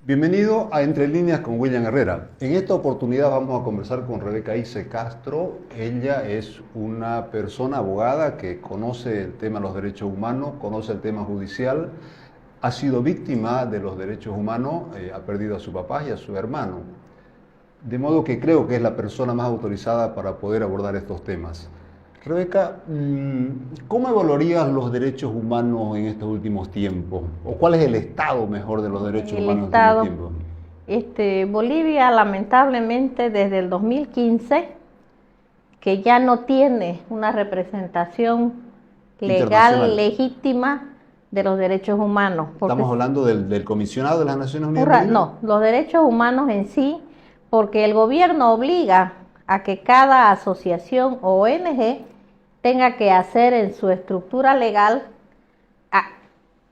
Bienvenido a Entre Líneas con William Herrera. En esta oportunidad vamos a conversar con Rebeca Ilse Castro. Ella es una persona abogada que conoce el tema de los derechos humanos, conoce el tema judicial, ha sido víctima de los derechos humanos, ha perdido a su papá y a su hermano. De modo que creo que es la persona más autorizada para poder abordar estos temas. Rebeca, ¿cómo evaluarías los derechos humanos en estos últimos tiempos? ¿O cuál es el estado mejor de los derechos humanos en estos últimos tiempos? Bolivia, lamentablemente, desde el 2015, que ya no tiene una representación legal legítima de los derechos humanos. ¿Estamos hablando del comisionado de las Naciones Unidas? No, los derechos humanos en sí, porque el gobierno obliga a que cada asociación o ONG tenga que hacer en su estructura legal,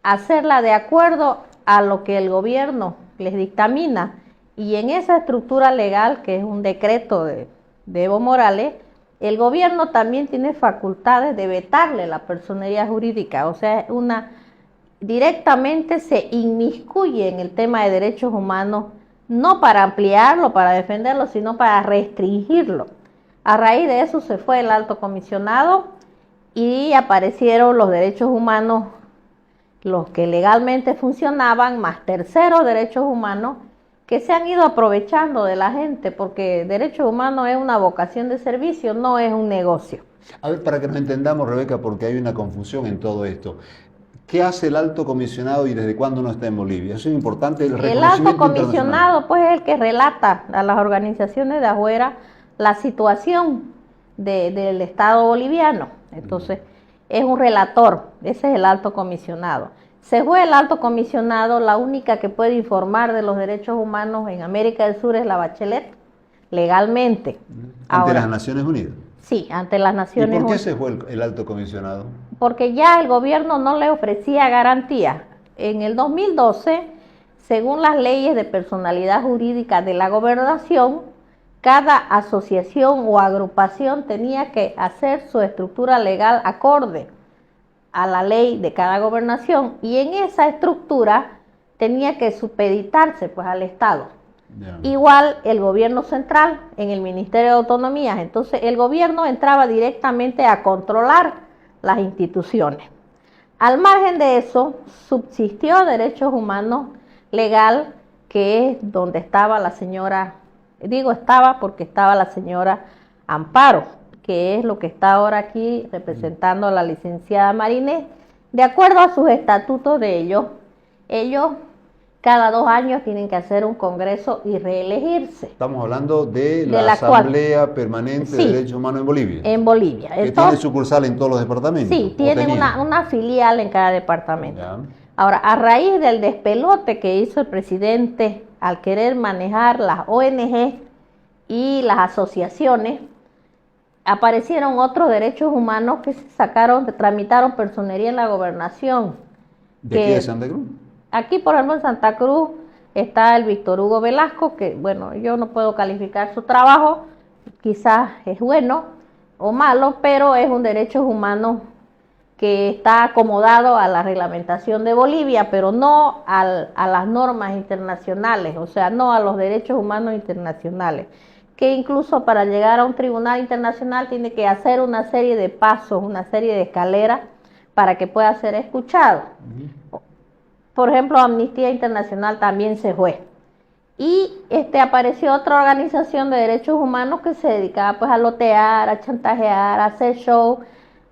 hacerla de acuerdo a lo que el gobierno les dictamina. Y en esa estructura legal, que es un decreto de Evo Morales, el gobierno también tiene facultades de vetarle la personería jurídica, o sea, directamente se inmiscuye en el tema de derechos humanos, no para ampliarlo, para defenderlo, sino para restringirlo. A raíz de eso se fue el alto comisionado y aparecieron los derechos humanos, los que legalmente funcionaban, más terceros derechos humanos, que se han ido aprovechando de la gente, porque derechos humanos es una vocación de servicio, no es un negocio. A ver, para que nos entendamos, Rebeca, porque hay una confusión en todo esto. ¿Qué hace el alto comisionado y desde cuándo no está en Bolivia? Eso es importante. El alto comisionado, pues, es el que relata a las organizaciones de afuera la situación del Estado boliviano. Entonces, es un relator, ese es el alto comisionado. Se fue el alto comisionado, la única que puede informar de los derechos humanos en América del Sur es la Bachelet, legalmente. ¿Ante las Naciones Unidas? Sí, ante las Naciones Unidas. ¿Y por qué se fue el alto comisionado? Porque ya el gobierno no le ofrecía garantía. En el 2012, según las leyes de personalidad jurídica de la gobernación, cada asociación o agrupación tenía que hacer su estructura legal acorde a la ley de cada gobernación, y en esa estructura tenía que supeditarse pues al Estado. Yeah. Igual el gobierno central en el Ministerio de Autonomías. Entonces el gobierno entraba directamente a controlar las instituciones. Al margen de eso, subsistió derechos humanos legal, que es donde estaba la señora, digo estaba porque estaba la señora Amparo, que es lo que está ahora aquí representando a la licenciada Marinés. De acuerdo a sus estatutos de ellos cada 2 años tienen que hacer un congreso y reelegirse. Estamos hablando de la Asamblea Permanente de Derechos Humanos en Bolivia. En Bolivia. Que tiene sucursal en todos los departamentos. Sí, tiene una filial en cada departamento. Ya. Ahora, a raíz del despelote que hizo el presidente al querer manejar las ONG y las asociaciones, aparecieron otros derechos humanos que se tramitaron personería en la gobernación. ¿De aquí de Santa Cruz? Aquí, por ejemplo, en Santa Cruz está el Víctor Hugo Velasco, que bueno, yo no puedo calificar su trabajo, quizás es bueno o malo, pero es un derecho humano que está acomodado a la reglamentación de Bolivia, pero no a las normas internacionales, o sea, no a los derechos humanos internacionales, que incluso para llegar a un tribunal internacional tiene que hacer una serie de pasos, una serie de escaleras para que pueda ser escuchado. Por ejemplo, Amnistía Internacional también se fue. Y apareció otra organización de derechos humanos que se dedicaba pues a lotear, a chantajear, a hacer show.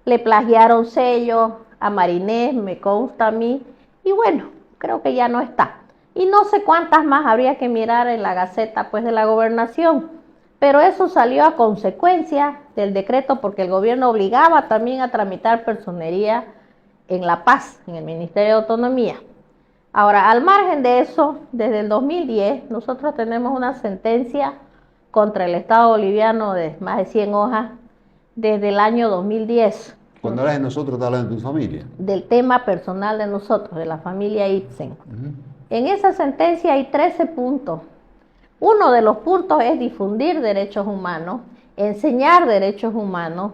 Le plagiaron sellos a Marinés, me consta a mí. Y bueno, creo que ya no está. Y no sé cuántas más habría que mirar en la Gaceta pues de la Gobernación. Pero eso salió a consecuencia del decreto, porque el gobierno obligaba también a tramitar personería en La Paz, en el Ministerio de Autonomía. Ahora, al margen de eso, desde el 2010, nosotros tenemos una sentencia contra el Estado boliviano de más de 100 hojas desde el año 2010. Cuando hablas de nosotros, te hablas de tu familia. Del tema personal de nosotros, de la familia Ibsen. En esa sentencia hay 13 puntos. Uno de los puntos es difundir derechos humanos, enseñar derechos humanos.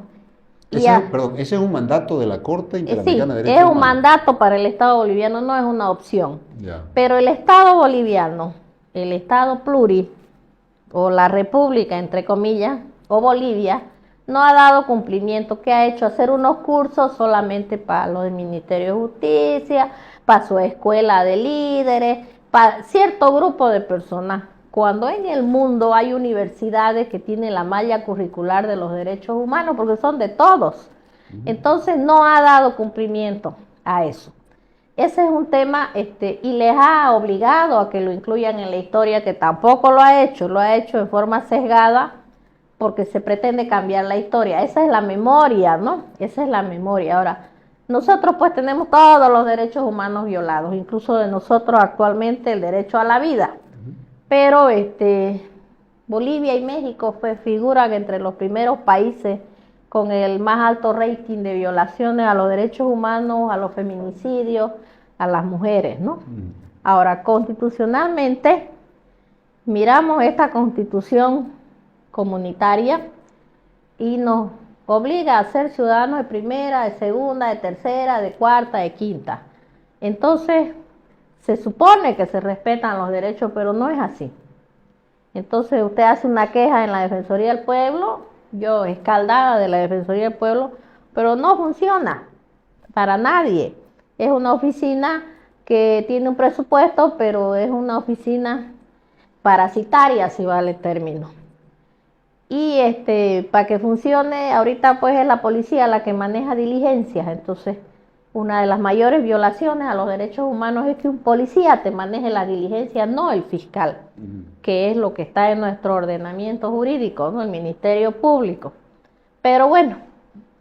Ese es un mandato de la Corte Interamericana de Derechos Humanos. Es un mandato para el Estado boliviano, no es una opción. Ya. Pero el Estado boliviano el Estado pluri, o la República, entre comillas, o Bolivia, no ha dado cumplimiento. ¿Qué ha hecho? Hacer unos cursos solamente para los del Ministerio de Justicia, para su escuela de líderes, para cierto grupo de personas. Cuando en el mundo hay universidades que tienen la malla curricular de los derechos humanos, porque son de todos. Entonces no ha dado cumplimiento a eso. Ese es un tema y les ha obligado a que lo incluyan en la historia, que tampoco lo ha hecho en forma sesgada, porque se pretende cambiar la historia. Esa es la memoria, ¿no? Esa es la memoria. Ahora, nosotros pues tenemos todos los derechos humanos violados, incluso de nosotros actualmente el derecho a la vida. Pero Bolivia y México figuran entre los primeros países con el más alto rating de violaciones a los derechos humanos, a los feminicidios, a las mujeres, ¿no? Ahora, constitucionalmente, miramos esta constitución comunitaria y nos obliga a ser ciudadanos de primera, de segunda, de tercera, de cuarta, de quinta. Entonces, se supone que se respetan los derechos, pero no es así. Entonces, usted hace una queja en la Defensoría del Pueblo, yo escaldada de la Defensoría del Pueblo, pero no funciona para nadie. Es una oficina que tiene un presupuesto, pero es una oficina parasitaria, si vale el término. Y para que funcione, ahorita pues es la policía la que maneja diligencias. Entonces, una de las mayores violaciones a los derechos humanos es que un policía te maneje la diligencia, no el fiscal, que es lo que está en nuestro ordenamiento jurídico, ¿no? El Ministerio Público. Pero bueno,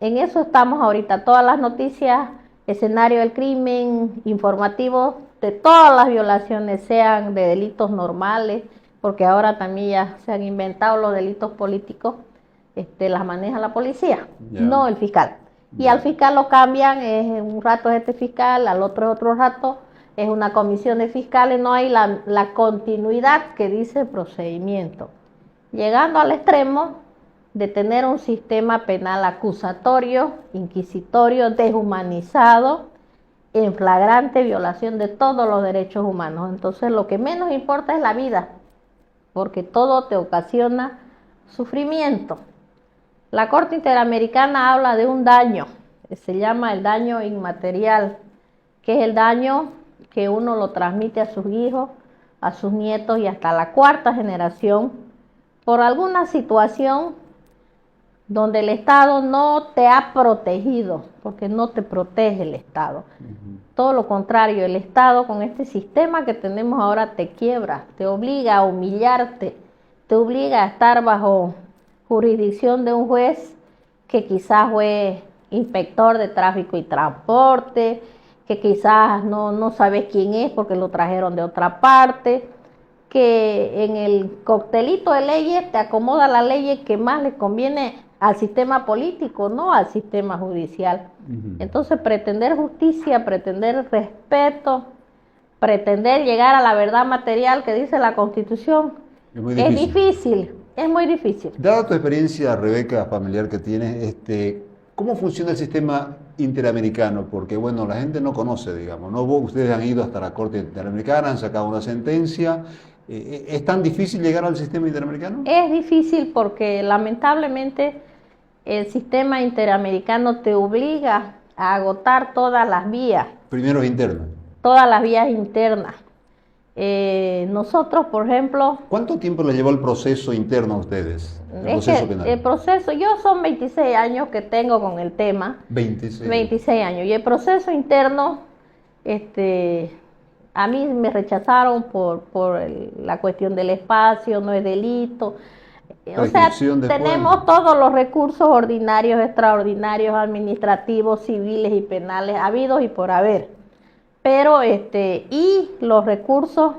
en eso estamos ahorita. Todas las noticias, escenario del crimen, informativos de todas las violaciones, sean de delitos normales, porque ahora también ya se han inventado los delitos políticos, las maneja la policía, no el fiscal. Y al fiscal lo cambian, un rato es este fiscal, al otro es otro rato, es una comisión de fiscales, no hay la continuidad que dice el procedimiento. Llegando al extremo de tener un sistema penal acusatorio, inquisitorio, deshumanizado, en flagrante violación de todos los derechos humanos. Entonces lo que menos importa es la vida, porque todo te ocasiona sufrimiento. La Corte Interamericana habla de un daño, que se llama el daño inmaterial, que es el daño que uno lo transmite a sus hijos, a sus nietos y hasta la cuarta generación, por alguna situación donde el Estado no te ha protegido, porque no te protege el Estado. Todo lo contrario, el Estado con este sistema que tenemos ahora te quiebra, te obliga a humillarte, te obliga a estar bajo jurisdicción de un juez que quizás fue inspector de tráfico y transporte, que quizás no sabes quién es porque lo trajeron de otra parte, que en el coctelito de leyes te acomoda la ley que más le conviene al sistema político, no al sistema judicial. Entonces pretender justicia, pretender respeto, pretender llegar a la verdad material que dice la Constitución es difícil, es muy difícil. Dada tu experiencia, Rebeca, familiar que tienes, ¿cómo funciona el sistema interamericano? Porque bueno, la gente no conoce, digamos, ¿no? Ustedes han ido hasta la Corte Interamericana, han sacado una sentencia. ¿Es tan difícil llegar al sistema interamericano? Es difícil porque lamentablemente el sistema interamericano te obliga a agotar todas las vías. Primero interno. Todas las vías internas. Nosotros, por ejemplo... ¿Cuánto tiempo le llevó el proceso interno a ustedes? El proceso, yo son 26 años que tengo con el tema. 26 años. Y el proceso interno, a mí me rechazaron por la cuestión del espacio, no es delito. O sea, tenemos todos los recursos ordinarios, extraordinarios, administrativos, civiles y penales, habidos y por haber. Pero, y los recursos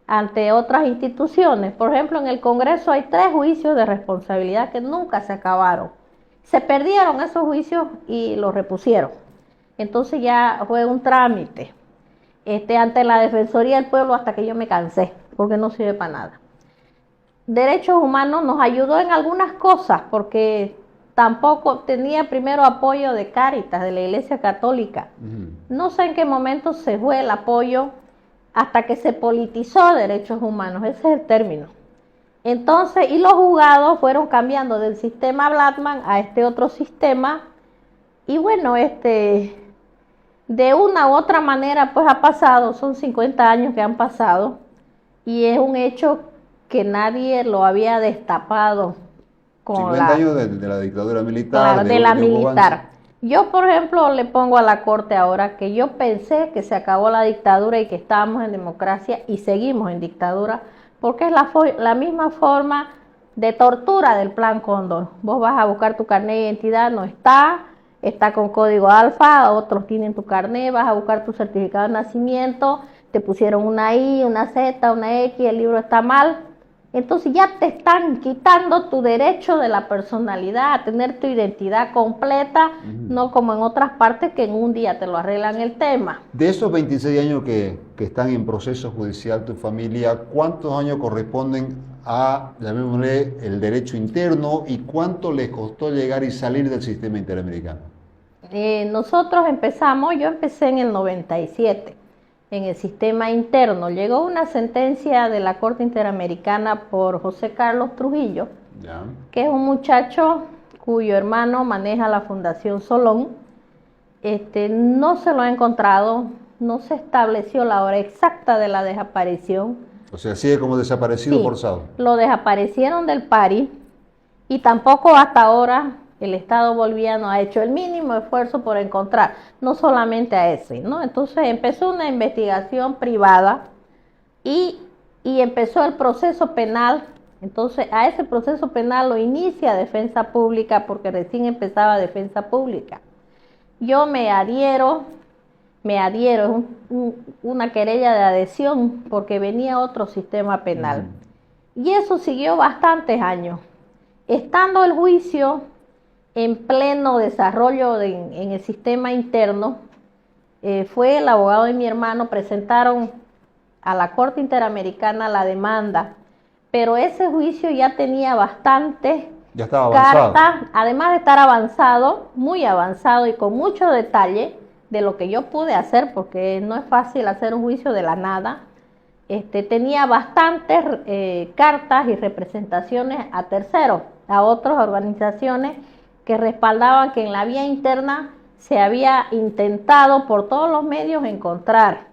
ante otras instituciones. Por ejemplo, en el Congreso hay 3 juicios de responsabilidad que nunca se acabaron. Se perdieron esos juicios y los repusieron. Entonces ya fue un trámite. Ante la Defensoría del Pueblo hasta que yo me cansé, porque no sirve para nada. Derechos Humanos nos ayudó en algunas cosas, porque tampoco tenía primero apoyo de Cáritas, de la Iglesia Católica. No sé en qué momento se fue el apoyo, hasta que se politizó derechos humanos, ese es el término. Entonces, y los juzgados fueron cambiando del sistema Blattman a este otro sistema, y bueno, de una u otra manera pues ha pasado, son 50 años que han pasado, y es un hecho que nadie lo había destapado con 50 años de la dictadura militar. Claro, de la militar. Yo, por ejemplo, le pongo a la Corte ahora que yo pensé que se acabó la dictadura y que estábamos en democracia y seguimos en dictadura, porque es la misma forma de tortura del Plan Cóndor. Vos vas a buscar tu carnet de identidad, no está con código alfa, otros tienen tu carnet, vas a buscar tu certificado de nacimiento, te pusieron una I, una Z, una X, el libro está mal. Entonces ya te están quitando tu derecho de la personalidad, a tener tu identidad completa, no como en otras partes que en un día te lo arreglan el tema. De esos 26 años que están en proceso judicial tu familia, ¿cuántos años corresponden a, llamémosle, el derecho interno y cuánto les costó llegar y salir del sistema interamericano? Nosotros yo empecé en el 97. En el sistema interno. Llegó una sentencia de la Corte Interamericana por José Carlos Trujillo, que es un muchacho cuyo hermano maneja la Fundación Solón. No se lo ha encontrado, no se estableció la hora exacta de la desaparición. O sea, sigue como desaparecido Sí, forzado. Lo desaparecieron del PARI y tampoco hasta ahora el Estado boliviano ha hecho el mínimo esfuerzo por encontrar, no solamente a ese, ¿no? Entonces empezó una investigación privada y empezó el proceso penal. Entonces a ese proceso penal lo inicia Defensa Pública porque recién empezaba Defensa Pública. Yo me adhiero, es una querella de adhesión porque venía otro sistema penal. Y eso siguió bastantes años. Estando el juicio en pleno desarrollo en el sistema interno, fue el abogado de mi hermano, presentaron a la Corte Interamericana la demanda, pero ese juicio ya tenía bastantes cartas, además de estar avanzado, muy avanzado y con mucho detalle de lo que yo pude hacer, porque no es fácil hacer un juicio de la nada. Tenía bastantes cartas y representaciones a terceros, a otras organizaciones que respaldaban que en la vía interna se había intentado por todos los medios encontrar.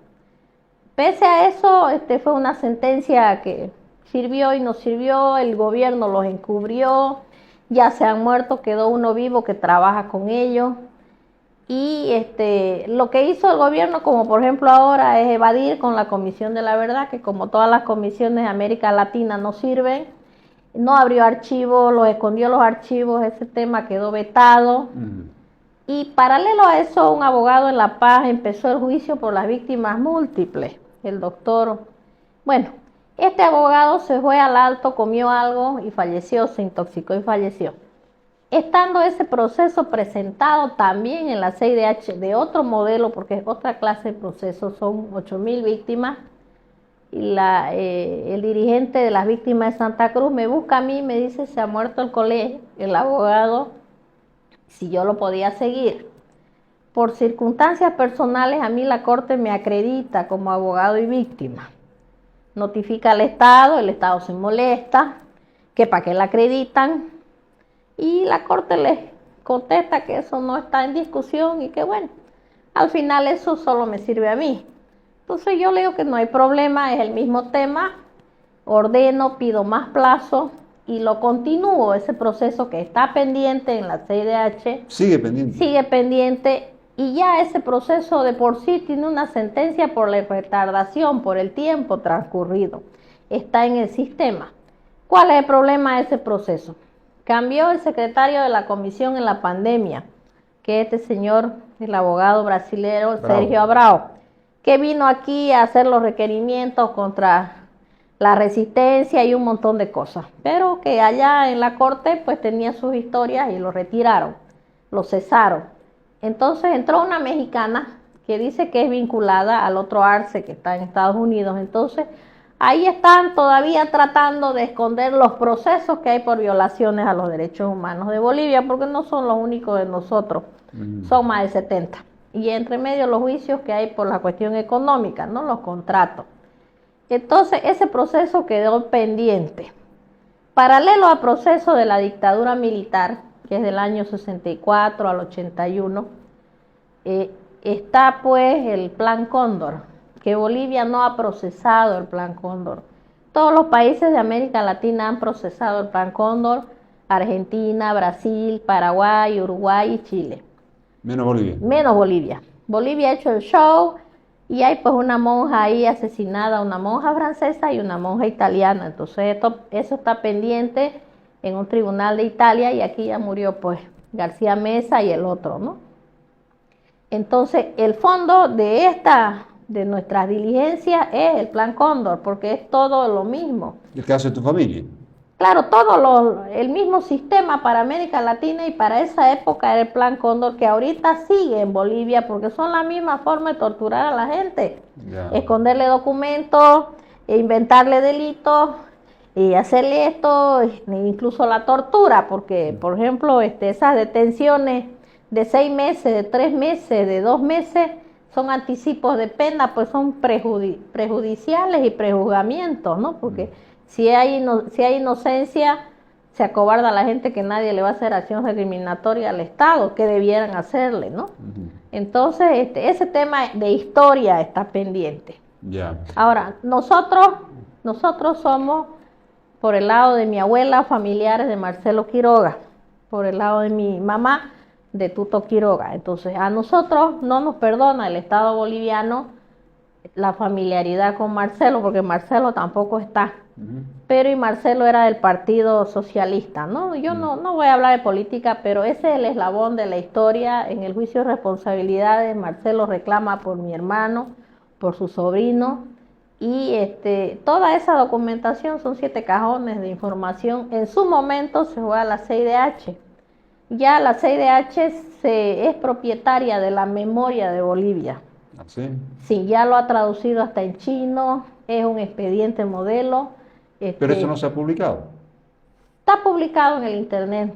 Pese a eso, fue una sentencia que sirvió y no sirvió, el gobierno los encubrió, ya se han muerto, quedó uno vivo que trabaja con ellos. Y lo que hizo el gobierno, como por ejemplo ahora, es evadir con la Comisión de la Verdad, que como todas las comisiones de América Latina no sirven. No abrió archivos, escondió los archivos, ese tema quedó vetado. Y paralelo a eso, un abogado en La Paz empezó el juicio por las víctimas múltiples. El doctor, este abogado se fue al alto, comió algo y falleció, se intoxicó y falleció. Estando ese proceso presentado también en la CIDH de otro modelo, porque es otra clase de proceso, son 8.000 víctimas, y el dirigente de las víctimas de Santa Cruz me busca a mí y me dice, se ha muerto el colegio, el abogado, si yo lo podía seguir. Por circunstancias personales, a mí la Corte me acredita como abogado y víctima. Notifica al Estado, el Estado se molesta, que para qué la acreditan, y la Corte les contesta que eso no está en discusión y que al final eso solo me sirve a mí. Entonces yo le digo que no hay problema, es el mismo tema, ordeno, pido más plazo y lo continúo, ese proceso que está pendiente en la CIDH. Sigue pendiente y ya ese proceso de por sí tiene una sentencia por la retardación, por el tiempo transcurrido. Está en el sistema. ¿Cuál es el problema de ese proceso? Cambió el secretario de la comisión en la pandemia, que es este señor, el abogado brasilero Sergio Abrao, que vino aquí a hacer los requerimientos contra la resistencia y un montón de cosas, pero que allá en la Corte pues tenía sus historias y lo retiraron, lo cesaron. Entonces entró una mexicana que dice que es vinculada al otro Arce que está en Estados Unidos. Entonces ahí están todavía tratando de esconder los procesos que hay por violaciones a los derechos humanos de Bolivia, porque no son los únicos de nosotros, son más de 70. y entre medio los juicios que hay por la cuestión económica, ¿no? Los contratos. Entonces, ese proceso quedó pendiente. Paralelo al proceso de la dictadura militar, que es del año 64 al 81, está pues el Plan Cóndor, que Bolivia no ha procesado el Plan Cóndor. Todos los países de América Latina han procesado el Plan Cóndor: Argentina, Brasil, Paraguay, Uruguay y Chile. Menos Bolivia. Menos Bolivia. Bolivia ha hecho el show y hay pues una monja ahí asesinada, una monja francesa y una monja italiana. Entonces eso está pendiente en un tribunal de Italia, y aquí ya murió pues García Meza y el otro, ¿no? Entonces el fondo de nuestras diligencias es el Plan Cóndor, porque es todo lo mismo. El caso de tu familia. Claro, el mismo sistema para América Latina, y para esa época era el Plan Cóndor, que ahorita sigue en Bolivia, porque son la misma forma de torturar a la gente. Ya. Esconderle documentos, inventarle delitos, y hacerle esto, incluso la tortura, porque, por ejemplo, esas detenciones de 6 meses, de 3 meses, de 2 meses, son anticipos de pena, pues son prejudiciales y prejuzgamientos, ¿no? Porque si hay inocencia, se acobarda a la gente, que nadie le va a hacer acción recriminatoria al Estado, que debieran hacerle, ¿no? Entonces, ese tema de historia está pendiente. Ya. Ahora, nosotros somos, por el lado de mi abuela, familiares de Marcelo Quiroga, por el lado de mi mamá, de Tuto Quiroga. Entonces, a nosotros no nos perdona el Estado boliviano la familiaridad con Marcelo, porque Marcelo tampoco está. Pero y Marcelo era del Partido Socialista, ¿no? Yo no voy a hablar de política, pero ese es el eslabón de la historia. En el juicio de responsabilidades, Marcelo reclama por mi hermano, por su sobrino, y toda esa documentación, son 7 cajones de información. En su momento se fue a la CIDH. Ya la CIDH es propietaria de la memoria de Bolivia. ¿Ah, sí? Sí, ya lo ha traducido hasta en chino, es un expediente modelo. Pero eso no se ha publicado. Está publicado en el internet,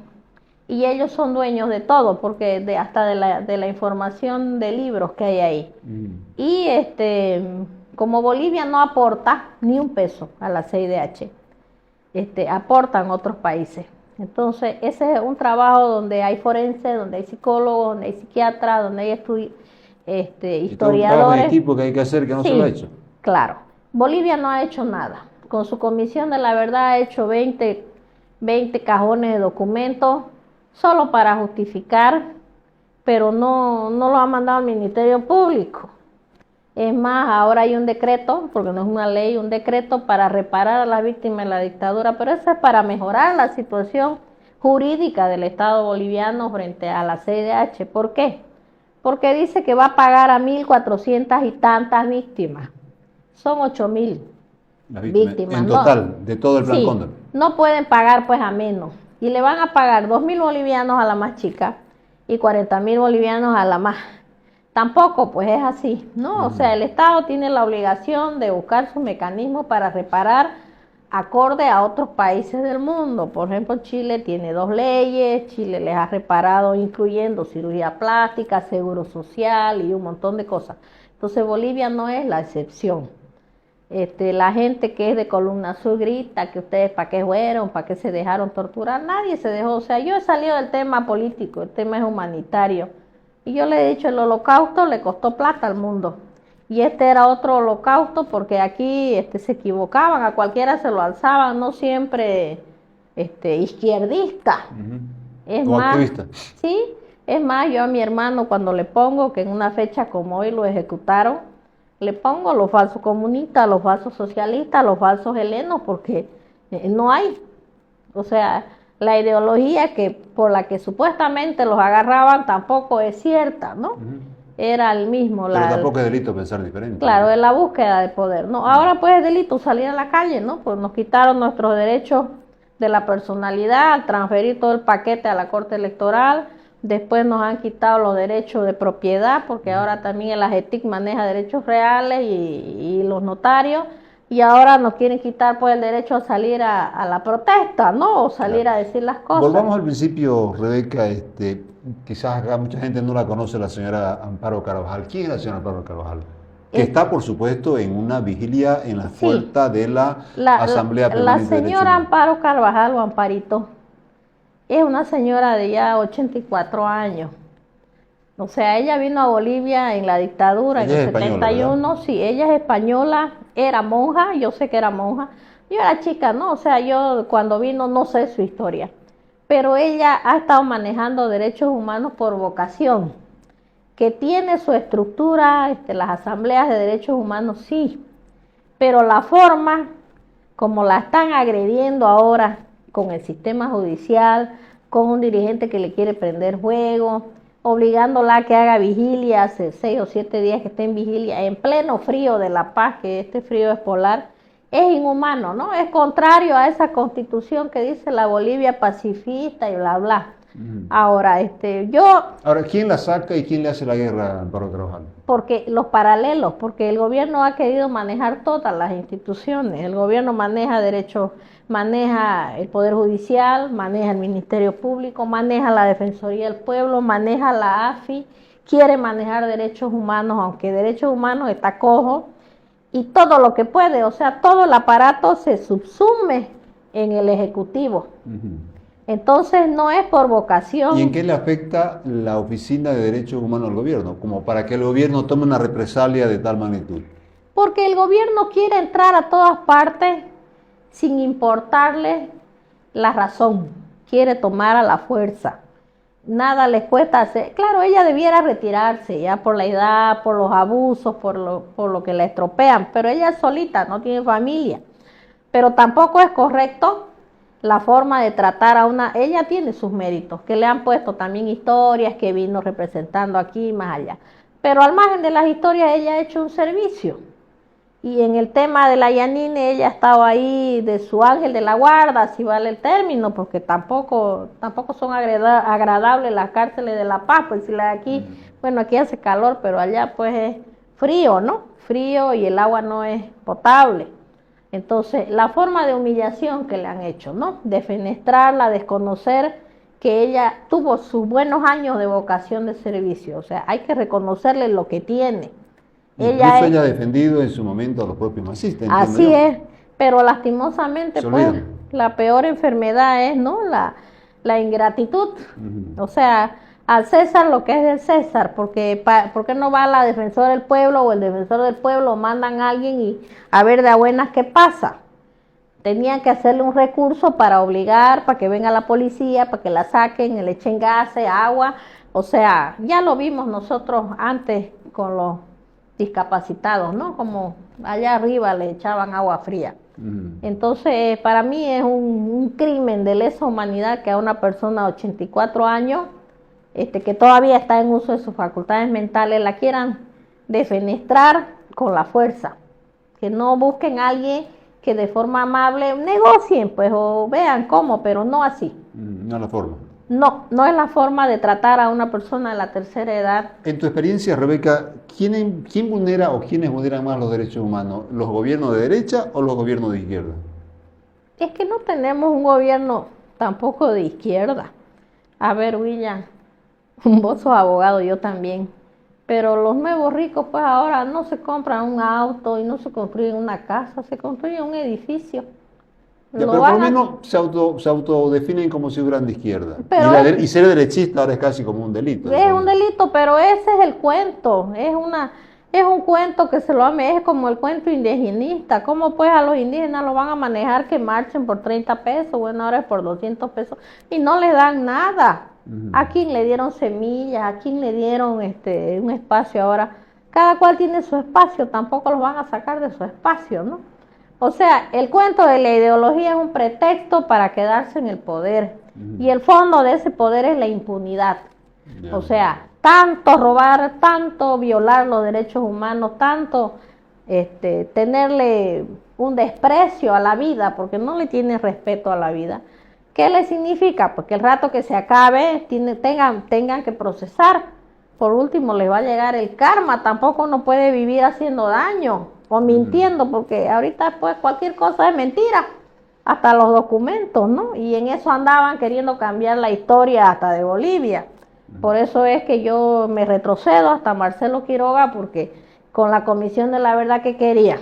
y ellos son dueños de todo, porque hasta de la información de libros que hay ahí. Y como Bolivia no aporta ni un peso a la CIDH, aportan otros países. Entonces ese es un trabajo donde hay forenses, donde hay psicólogos, donde hay psiquiatras, donde hay historiadores. Y todo un trabajo en equipo que hay que hacer, que no se lo ha hecho. Claro. Bolivia no ha hecho nada. Con su Comisión de la Verdad ha hecho 20 cajones de documentos solo para justificar, pero no lo ha mandado al Ministerio Público. Es más, ahora hay un decreto, porque no es una ley, un decreto para reparar a las víctimas de la dictadura, pero eso es para mejorar la situación jurídica del Estado boliviano frente a la CIDH. ¿Por qué? Porque dice que va a pagar a 1.400 y tantas víctimas. Son 8.000 víctimas. En total, de todo el Plan Cóndor. No pueden pagar pues a menos. Y le van a pagar 2.000 bolivianos a la más chica y 40.000 bolivianos a la más. Tampoco pues es así, ¿no? O sea, el Estado tiene la obligación de buscar sus mecanismos para reparar acorde a otros países del mundo. Por ejemplo, Chile tiene 2 leyes, Chile les ha reparado incluyendo cirugía plástica, seguro social y un montón de cosas. Entonces Bolivia no es la excepción. La gente que es de Columna Azul grita que ustedes para qué fueron, para qué se dejaron torturar. Nadie se dejó. O sea, yo he salido del tema político, el tema es humanitario. Y yo le he dicho, el holocausto le costó plata al mundo. Y era otro holocausto, porque aquí se equivocaban, a cualquiera se lo alzaban, no siempre izquierdista. Es o más, activista. Sí, es más, yo a mi hermano cuando le pongo que en una fecha como hoy lo ejecutaron, le pongo los falsos comunistas, los falsos socialistas, los falsos helenos, porque no hay. O sea, la ideología por la que supuestamente los agarraban tampoco es cierta, ¿no? Era el mismo. Pero tampoco es delito pensar diferente. Claro, es la búsqueda de poder. No, ahora pues es delito salir a la calle, ¿no? Pues nos quitaron nuestros derechos de la personalidad al transferir todo el paquete a la Corte Electoral. Después nos han quitado los derechos de propiedad, porque ahora también el AGETIC maneja derechos reales y los notarios. y ahora nos quieren quitar pues el derecho a salir a la protesta, ¿no? O salir a decir las cosas. Volvamos al principio, Rebeca, quizás acá mucha gente no la conoce, la señora Amparo Carvajal. ¿Quién es la señora Amparo Carvajal? Que está, por supuesto, en una vigilia en la puerta de la Asamblea Permanente de Derechos Humanos. La señora Amparo Carvajal o Amparito es una señora de ya 84 años. O sea, ella vino a Bolivia en la dictadura en el 71. Sí, ella es española, era monja, yo sé que era monja. Yo era chica, ¿no? O sea, yo cuando vino no sé su historia. Pero ella ha estado manejando derechos humanos por vocación. Que tiene su estructura, las asambleas de derechos humanos, sí. Pero la forma como la están agrediendo ahora con el sistema judicial, con un dirigente que le quiere prender fuego, obligándola a que haga vigilia, hace 6 o 7 días que esté en vigilia, en pleno frío de La Paz, que este frío es polar, es inhumano, ¿no? Es contrario a esa constitución que dice la Bolivia pacifista y bla, bla. Ahora, Ahora, ¿quién la saca y quién le hace la guerra a Amparo Carvajal? Porque los paralelos, porque el gobierno ha querido manejar todas las instituciones. El gobierno maneja derechos, maneja el Poder Judicial, maneja el Ministerio Público, maneja la Defensoría del Pueblo, maneja la AFI, quiere manejar derechos humanos, aunque derechos humanos está cojo, y todo lo que puede, o sea, todo el aparato se subsume en el Ejecutivo. Entonces no es por vocación. ¿Y en qué le afecta la Oficina de Derechos Humanos al gobierno? Como para que el gobierno tome una represalia de tal magnitud. Porque el gobierno quiere entrar a todas partes sin importarle la razón. Quiere tomar a la fuerza. Nada les cuesta hacer. Claro, ella debiera retirarse ya por la edad, por los abusos, por lo que la estropean. Pero ella es solita, no tiene familia. Pero tampoco es correcto la forma de tratar a una. Ella tiene sus méritos, que le han puesto también historias, que vino representando aquí más allá. Pero al margen de las historias, ella ha hecho un servicio. Y en el tema de la Yanine, ella ha estado ahí de su ángel de la guarda, si vale el término, porque tampoco son agradables las cárceles de La Paz, pues si la de aquí, bueno, aquí hace calor, pero allá pues es frío, ¿no? Frío y el agua no es potable. Entonces, la forma de humillación que le han hecho, ¿no? Defenestrarla, desconocer que ella tuvo sus buenos años de vocación de servicio. O sea, hay que reconocerle lo que tiene. Incluso ella ha defendido en su momento a los propios masistas. Así es, pero lastimosamente, pues, la peor enfermedad es, ¿no? La ingratitud. O sea, al César lo que es del César, porque ¿por qué no va la defensora del pueblo o el defensor del pueblo, mandan a alguien y a ver de a buenas qué pasa? Tenían que hacerle un recurso para obligar, para que venga la policía, para que la saquen, le echen gases, agua. O sea, ya lo vimos nosotros antes con los discapacitados, ¿no? Como allá arriba le echaban agua fría. Entonces, para mí es un crimen de lesa humanidad que a una persona de 84 años, que todavía está en uso de sus facultades mentales, la quieran defenestrar con la fuerza. Que no busquen a alguien que de forma amable negocien, pues, o vean cómo, pero no así. No es la forma. No es la forma de tratar a una persona de la tercera edad. En tu experiencia, Rebeca, ¿quién vulnera o quiénes vulneran más los derechos humanos? ¿Los gobiernos de derecha o los gobiernos de izquierda? Es que no tenemos un gobierno tampoco de izquierda. A ver, William, vos sos abogado, yo también. Pero los nuevos ricos, pues ahora no se compran un auto y no se construyen una casa, se construye un edificio. Ya, pero por lo menos se autodefinen como si fueran de izquierda. Y ser derechista ahora es casi como un delito. Es un delito, pero ese es el cuento. Es un cuento que se lo es como el cuento indigenista. ¿Cómo pues a los indígenas los van a manejar que marchen por 30 pesos? Bueno, ahora es por 200 pesos. Y no les dan nada. ¿A quién le dieron semillas? ¿A quién le dieron un espacio ahora? Cada cual tiene su espacio. Tampoco los van a sacar de su espacio, ¿no? O sea, el cuento de la ideología es un pretexto para quedarse en el poder. Y el fondo de ese poder es la impunidad. O sea, tanto robar, tanto violar los derechos humanos, tanto tenerle un desprecio a la vida, porque no le tiene respeto a la vida. ¿Qué le significa? Pues que el rato que se acabe tengan que procesar. Por último, les va a llegar el karma. Tampoco uno puede vivir haciendo daño. o mintiendo, porque ahorita pues cualquier cosa es mentira, hasta los documentos, ¿no? Y en eso andaban queriendo cambiar la historia hasta de Bolivia. Por eso es que yo me retrocedo hasta Marcelo Quiroga, porque con la Comisión de la Verdad que querían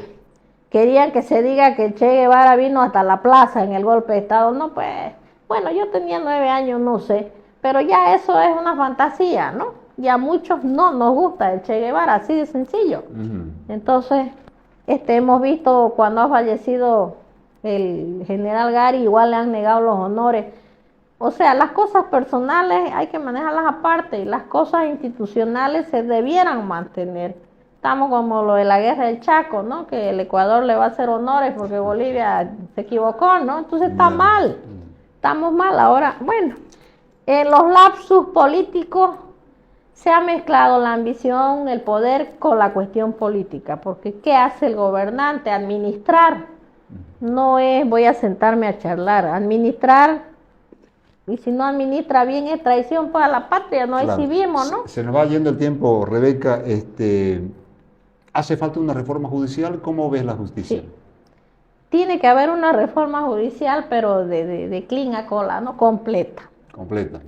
que se diga que Che Guevara vino hasta la plaza en el golpe de Estado. No, pues, bueno, yo tenía 9 años, no sé, pero ya eso es una fantasía, ¿no? Y a muchos no nos gusta el Che Guevara, así de sencillo. Entonces, hemos visto cuando ha fallecido el general Gary, igual le han negado los honores. O sea, las cosas personales hay que manejarlas aparte y las cosas institucionales se debieran mantener. Estamos como lo de la guerra del Chaco, ¿no? Que el Ecuador le va a hacer honores porque Bolivia se equivocó, ¿no? Entonces está mal, estamos mal. Ahora, bueno, en los lapsus políticos se ha mezclado la ambición, el poder con la cuestión política, porque ¿qué hace el gobernante? Administrar. No es voy a sentarme a charlar, administrar, y si no administra bien es traición para la patria, no hay civismo, ¿no? Se nos va yendo el tiempo, Rebeca. ¿Hace falta una reforma judicial? ¿Cómo ves la justicia? Sí. Tiene que haber una reforma judicial, pero de clean a cola, ¿no? Completa.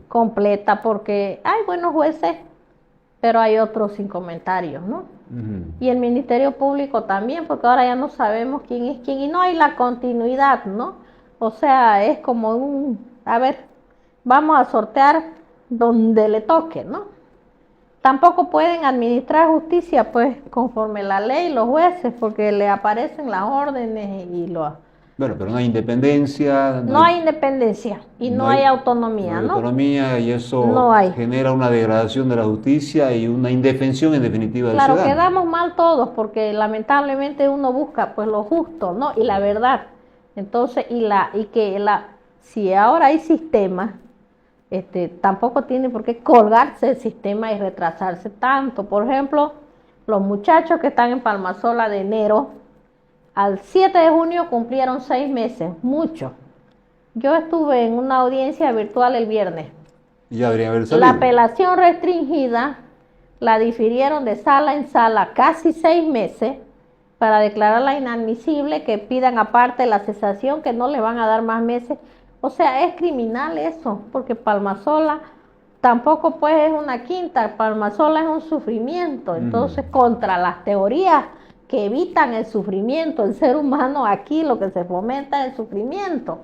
Completa, porque hay buenos jueces, pero hay otros sin comentarios, ¿no? Y el Ministerio Público también, porque ahora ya no sabemos quién es quién y no hay la continuidad, ¿no? O sea, es como a ver, vamos a sortear donde le toque, ¿no? Tampoco pueden administrar justicia, pues, conforme la ley, los jueces, porque le aparecen las órdenes y Bueno, pero no hay independencia. No hay independencia y no hay autonomía, ¿no? Autonomía, y eso genera una degradación de la justicia y una indefensión en definitiva del ciudadano. Claro, quedamos mal todos porque lamentablemente uno busca pues lo justo, ¿no? Y la verdad. Entonces, si ahora hay sistemas, tampoco tiene por qué colgarse el sistema y retrasarse tanto. Por ejemplo, los muchachos que están en Palmasola de enero, al 7 de junio cumplieron 6 meses, mucho. Yo estuve en una audiencia virtual el viernes. Ya debería haber salido. La apelación restringida la difirieron de sala en sala casi 6 meses para declararla inadmisible, que pidan aparte la cesación, que no le van a dar más meses. O sea, es criminal eso, porque Palmasola tampoco pues es una quinta, Palmasola es un sufrimiento. Entonces, contra las teorías que evitan el sufrimiento, el ser humano aquí lo que se fomenta es el sufrimiento.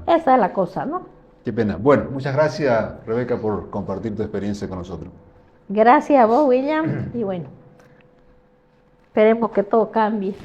Esa es la cosa, ¿no? Qué pena. Bueno, muchas gracias, Rebeca, por compartir tu experiencia con nosotros. Gracias a vos, William, y bueno, esperemos que todo cambie.